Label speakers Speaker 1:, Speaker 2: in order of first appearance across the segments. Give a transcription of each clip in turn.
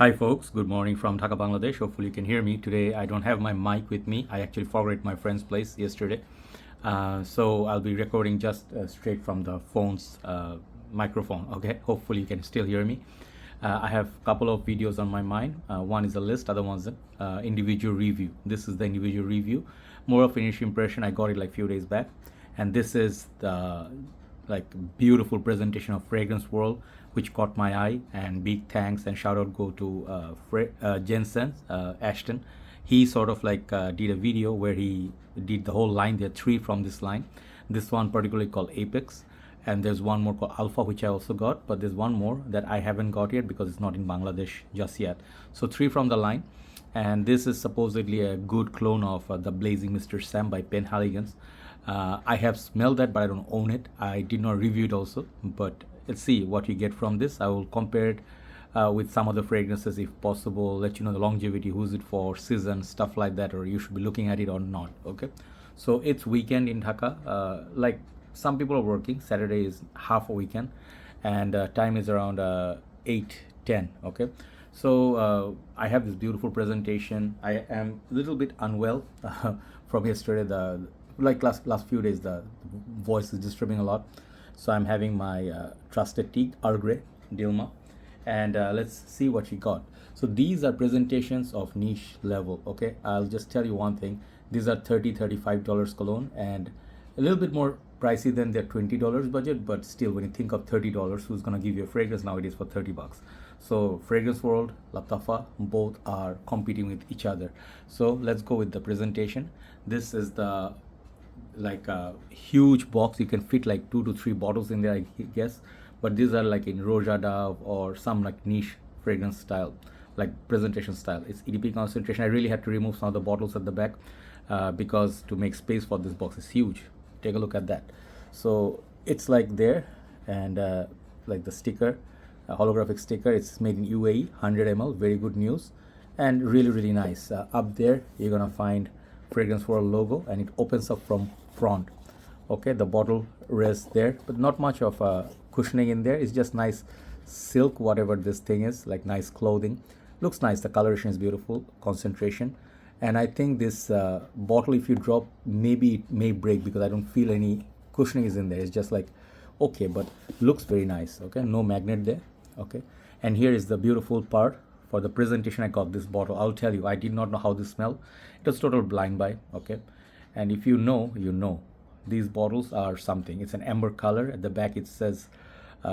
Speaker 1: Hi folks, good morning from Dhaka, Bangladesh. Hopefully you can hear me. Today I don't have my mic with me. I actually forgot it at my friend's place yesterday. So I'll be recording just straight from the phone's microphone. Okay, hopefully you can still hear me. I have a couple of videos on my mind. One is a list, other one's an individual review. This is the individual review. More of initial impression. I got it like a few days back. And this is the like beautiful presentation of Fragrance World, which caught my eye. And big thanks and shout out go to Jensen Ashton. He sort of like did a video where he did the whole line. There are three from this line. This one particularly called Apex, and there's one more called Alpha, which I also got, but there's one more that I haven't got yet because it's not in Bangladesh just yet. So three from the line, and this is supposedly a good clone of the Blazing Mr. Sam by Penhaligons. I have smelled that, but I don't own it. I did not review it also, but let's see what you get from this. I will compare it with some other fragrances if possible, let you know the longevity, who's it for, season, stuff like that, or you should be looking at it or not. Okay, so it's weekend in Dhaka. Like some people are working. Saturday is half a weekend, and time is around 8:10. Okay, so I have this beautiful presentation. I am a little bit unwell from yesterday. The like last few days the voice is disturbing a lot, so I'm having my trusted tea, Earl Grey Dilma, and let's see what she got. So these are presentations of niche level. Okay, I'll just tell you one thing. These are $35 cologne, and a little bit more pricey than their $20 budget, but still when you think of $30, who's gonna give you a fragrance nowadays for $30? So Fragrance World, Latafa, both are competing with each other. So let's go with the presentation. This is the like a huge box. You can fit like 2 to 3 bottles in there, I guess, but these are like in Rojada or some like niche fragrance style, like presentation style. It's EDP concentration. I really had to remove some of the bottles at the back because to make space for this box is huge. Take a look at that. So it's like there, and like the sticker, a holographic sticker. It's made in UAE, 100 ml, very good news, and really nice. Up there you're gonna find Fragrance World logo, and it opens up from front. Okay, the bottle rests there, but not much of cushioning in there. It's just nice silk, whatever this thing is, like nice clothing. Looks nice. The coloration is beautiful, concentration, and I think this bottle, if you drop, maybe it may break because I don't feel any cushioning is in there. It's just like okay, but looks very nice. Okay, no magnet there. Okay, and here is the beautiful part. For the presentation, I got this bottle. I'll tell you, I did not know how this smelled. It was total blind buy. Okay, and if you know, you know. These bottles are something. It's an amber color. At the back it says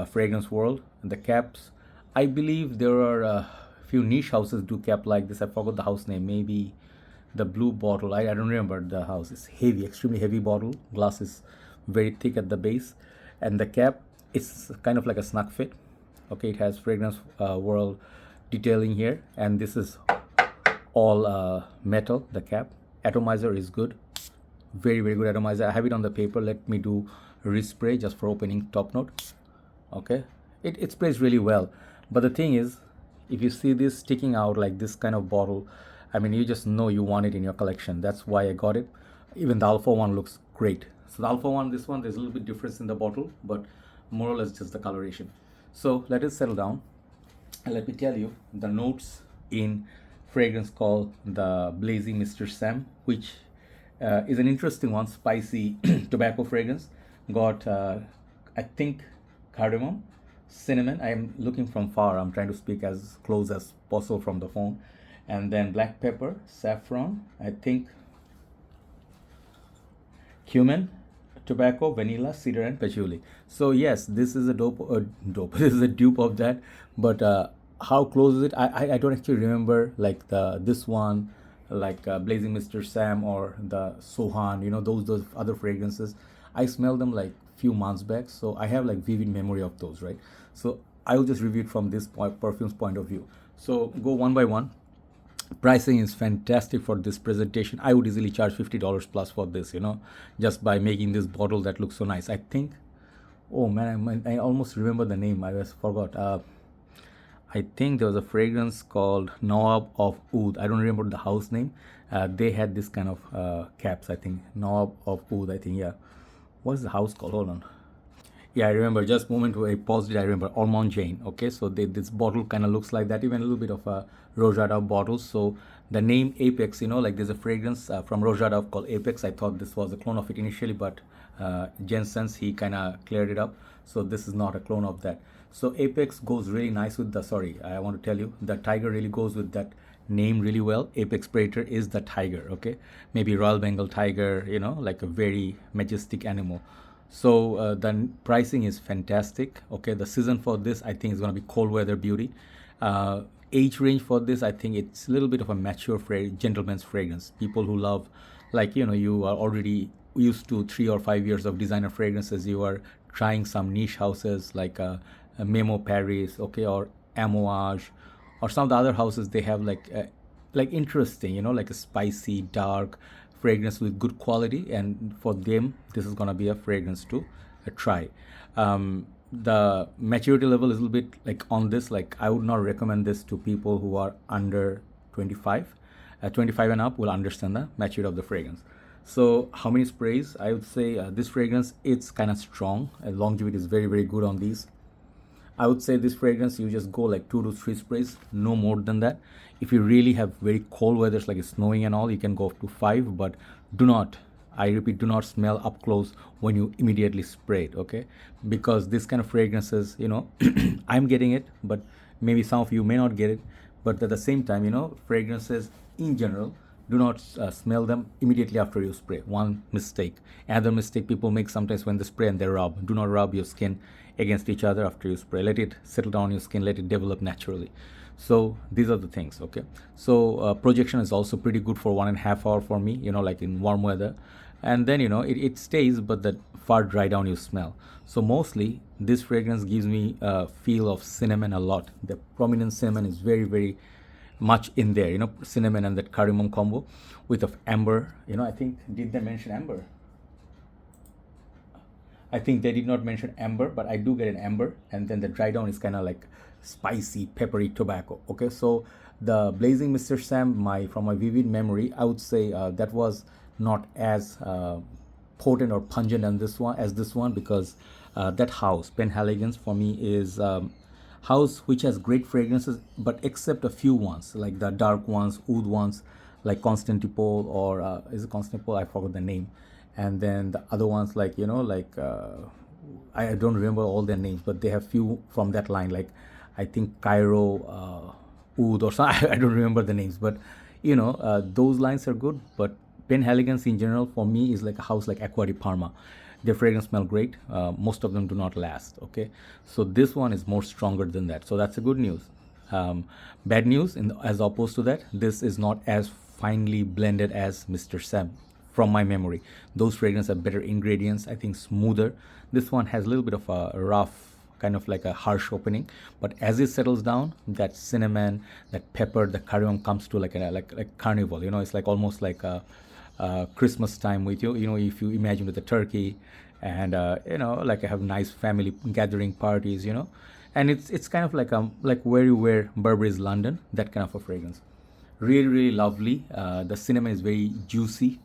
Speaker 1: Fragrance World. And the caps, I believe there are a few niche houses do cap like this. I forgot the house name. Maybe the blue bottle. I don't remember the house. It's heavy, extremely heavy bottle. Glass is very thick at the base, and the cap is kind of like a snug fit. Okay, it has Fragrance World detailing here, and this is all metal. The cap atomizer is good, very good atomizer. I have it on the paper. Let me do respray just for opening top note. Okay, it sprays really well, but the thing is, if you see this sticking out like this kind of bottle, I mean, you just know you want it in your collection. That's why I got it. Even the Alpha one looks great. So the Alpha one, this one, there's a little bit difference in the bottle, but more or less just the coloration. So let it settle down, and let me tell you the notes in fragrance called the Blazing Mr. Sam, which is an interesting one. Spicy tobacco fragrance. Got I think cardamom, cinnamon. I am looking from far. I'm trying to speak as close as possible from the phone. And then black pepper, saffron, I think cumin, tobacco, vanilla, cedar, and patchouli. So yes, this is a dope. This is a dupe of that. But how close is it? I don't actually remember like this one, like Blazing Mr. Sam or the Sohan. You know, those other fragrances. I smelled them like few months back, so I have like vivid memory of those, right? So I will just review it from this perfume's point of view. So go one by one. Pricing is fantastic for this presentation. I would easily charge $50 plus for this, you know, just by making this bottle that looks so nice. I think, oh man, I almost remember the name. I just forgot. I think there was a fragrance called Nawab of Oud. I don't remember the house name. They had this kind of caps. I think Nawab of Oud. I think, yeah. What is the house called? Hold on. Yeah, I remember. Just moment where I paused it, I remember Ormond Jane. Okay, so this bottle kind of looks like that, even a little bit of a Rojada bottle. So the name Apex, like there's a fragrance from Rojada called Apex. I thought this was a clone of it initially, but Jensen's he kind of cleared it up. So this is not a clone of that. So Apex goes really nice with the. Sorry, I want to tell you the tiger really goes with that name really well. Apex Predator is the tiger. Okay, maybe Royal Bengal tiger. Like a very majestic animal. So the pricing is fantastic. Okay, the season for this I think is going to be cold weather beauty. Age range for this I think it's a little bit of a mature gentleman's fragrance. People who love, like you are already used to 3 or 5 years of designer fragrances. You are trying some niche houses like a Memo Paris, okay, or Amouage, or some of the other houses. They have like interesting, like a spicy, dark fragrance with good quality, and for them, this is gonna be a fragrance to try. The maturity level is a little bit like on this. Like I would not recommend this to people who are under 25. 25 and up will understand the maturity of the fragrance. So how many sprays? I would say this fragrance it's kind of strong. Longevity is very very good on these. I would say this fragrance you just go like 2 to 3 sprays, no more than that. If you really have very cold weathers like it's snowing and all, you can go up to 5, but do not, I repeat, do not smell up close when you immediately spray it, okay? Because this kind of fragrances, I'm getting it, but maybe some of you may not get it. But at the same time, fragrances in general, do not smell them immediately after you spray. One mistake. Another mistake people make sometimes when they spray and they rub. Do not rub your skin against each other after you spray. Let it settle down on your skin, let it develop naturally. So these are the things, okay? So projection is also pretty good for 1.5 hours for me, like in warm weather. And then, it stays, but the far dry down you smell. So mostly this fragrance gives me a feel of cinnamon a lot. The prominent cinnamon is very, very much in there, cinnamon and that cardamom combo with of amber. I think, did they mention amber? I think they did not mention amber, but I do get an amber, and then the dry down is kind of like spicy, peppery tobacco. Okay, so the Blazing Mr. Sam, from my vivid memory, I would say that was not as potent or pungent as this one, because that house Penhaligons for me is house which has great fragrances, but except a few ones like the dark ones, oud ones, like Constantinople, or is it Constantinople? I forgot the name. And then the other ones like I don't remember all their names, but they have few from that line, like I think Cairo, oud, or something. I don't remember the names, but those lines are good. But Penhaligons in general for me is like a house like Acqua di Parma. Their fragrance smell great. Most of them do not last. Okay, so this one is more stronger than that. So that's a good news. Bad news, as opposed to that, this is not as finely blended as Mr. Sam. From my memory, those fragrances have better ingredients. I think smoother. This one has a little bit of a rough, kind of like a harsh opening, but as it settles down, that cinnamon, that pepper, the cardamom comes to like carnival. It's like almost like a Christmas time with you. If you imagine with the turkey, and like I have nice family gathering parties. And it's kind of like where you wear Burberry's London, that kind of a fragrance. Really really lovely. The cinnamon is very juicy.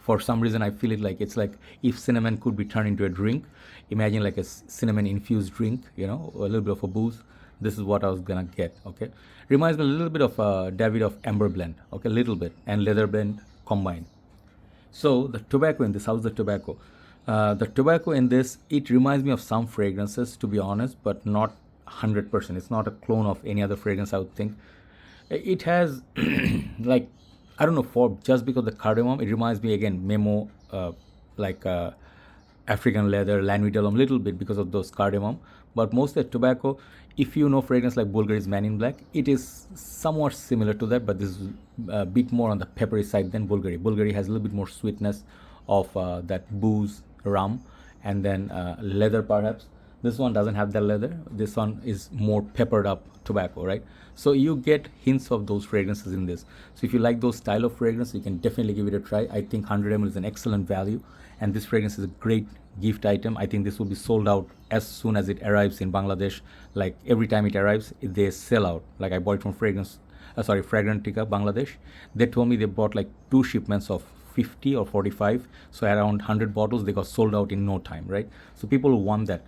Speaker 1: For some reason I feel it like it's like if cinnamon could be turned into a drink. Imagine like a cinnamon infused drink, a little bit of a booze. This is what I was gonna get. Okay, reminds me a little bit of David of Amber blend, okay, little bit, and leather blend combined. So the tobacco in this, how's the tobacco? The tobacco in this, it reminds me of some fragrances, to be honest, but not 100%. It's not a clone of any other fragrance, I would think. It has like, I don't know, for just because the cardamom, it reminds me again Memo, like African leather, Lanvin, little bit because of those cardamom. But mostly tobacco, if you know fragrance like Bulgari's Man in Black, it is somewhat similar to that, but this is a bit more on the peppery side than Bulgari. Bulgari has a little bit more sweetness of that booze, rum, and then leather perhaps. This one doesn't have that leather. This one is more peppered up tobacco, right? So you get hints of those fragrances in this. So if you like those style of fragrance, you can definitely give it a try. I think 100 ml is an excellent value, and this fragrance is a great gift item. I think this will be sold out as soon as it arrives in Bangladesh. Like every time it arrives, they sell out. Like I bought it from Fragrantica, Bangladesh. They told me they bought like 2 shipments of 50 or 45, so around 100 bottles, they got sold out in no time, right? So people want that,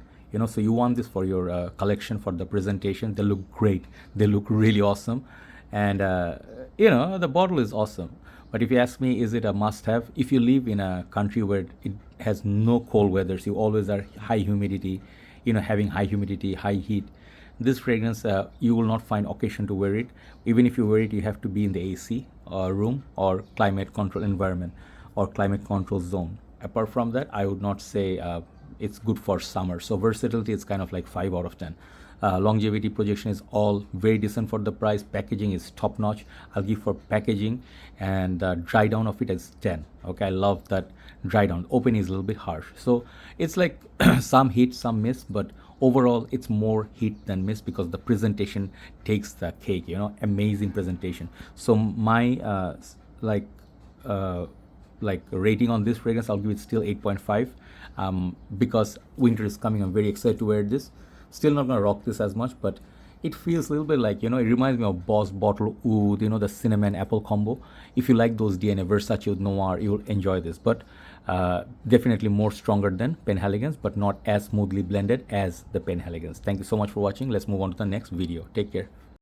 Speaker 1: so you want this for your collection, for the presentation. They look great, they look really awesome, and the bottle is awesome. But if you ask me, is it a must have? If you live in a country where it has no cold weathers, you always are high humidity, having high humidity, high heat, this fragrance, you will not find occasion to wear it. Even if you wear it, you have to be in the AC room or climate control environment or climate control zone. Apart from that, I would not say it's good for summer. So versatility is kind of like 5 out of 10. Longevity, projection is all very decent for the price. Packaging is top notch. I'll give for packaging, and dry down of it is 10. Okay, I love that dry down. Open is a little bit harsh, so it's like some hit, some miss, but overall it's more hit than miss because the presentation takes the cake. Amazing presentation. So my rating on this fragrance, I'll give it still 8.5, because winter is coming. I'm very excited to wear this. Still not gonna rock this as much, but it feels a little bit like, it reminds me of Boss Bottle Oud, the cinnamon apple combo. If you like those DNA Versace Noir, you'll enjoy this. But definitely more stronger than Penhaligons, but not as smoothly blended as the Penhaligons. Thank you so much for watching. Let's move on to the next video. Take care.